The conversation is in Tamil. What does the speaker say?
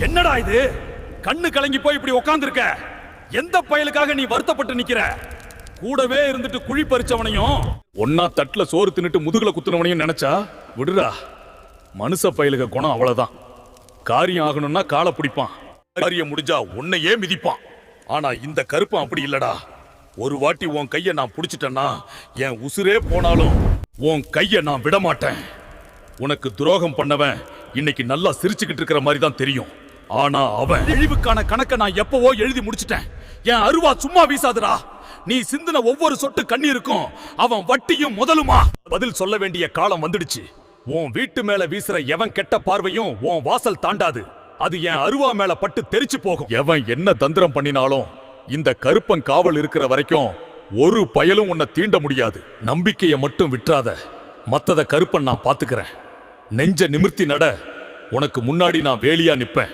என்னடா இது? கண்ணு கலங்கி போய் இப்படி உட்கார்ந்திருக்க. எந்த பயலுக்காக நீ வருத்தப்பட்டு நிக்கிற? கூடவே இருந்துட்டு குழி பறிச்சவனையும் ஒன்னா தட்டுல சோறு தின்னுட்டு முதுகுல குத்துனவனையும் நினைச்சா விடுடா. மனுஷ பயலுக குணம் அவ்வளவுதான். காரியம் ஆகணும்னா காலை பிடிப்பான், காரியம் முடிஞ்சா உன்னையே மிதிப்பான். ஆனா இந்த கருப்பன் அப்படி இல்லடா. ஒரு வாட்டி உன் கைய நான் புடிச்சிட்டேன்னா என் உசுரே போனாலும் உன் கைய நான் விட மாட்டேன். உனக்கு துரோகம் பண்ணவன் இன்னைக்கு நல்லா சிரிச்சுக்கிட்டு இருக்கிற மாதிரி தான் தெரியும். ஆனா அவன் இழிவுக்கான கணக்க நான் எப்பவோ எழுதி முடிச்சிட்டேன். என் அருவா சும்மா வீசாதுடா. நீ சிந்தின ஒவ்வொரு சொட்டு கண்ணீருக்கும் அவன் வட்டியும் முதலுமா. பதில் சொல்ல வேண்டிய காலம் வந்துடுச்சு. உன் வீட்டு மேல வீசுற எவன் கெட்ட பார்வையும் உன் வாசல் தாண்டாது. அது என் அருவா மேல பட்டு தெரிச்சு போகும். எவன் என்ன தந்திரம் பண்ணினாலும் இந்த கருப்பன் காவல் இருக்கிற வரைக்கும் ஒரு பயலும் உன்னை தீண்ட முடியாது. நம்பிக்கையை மட்டும் விட்டுறாத. மத்தத கருப்பன் நான் பாத்துக்கிறேன். நெஞ்ச நிமிர்த்தி நட. உனக்கு முன்னாடி நான் வேலியா நிப்பேன்.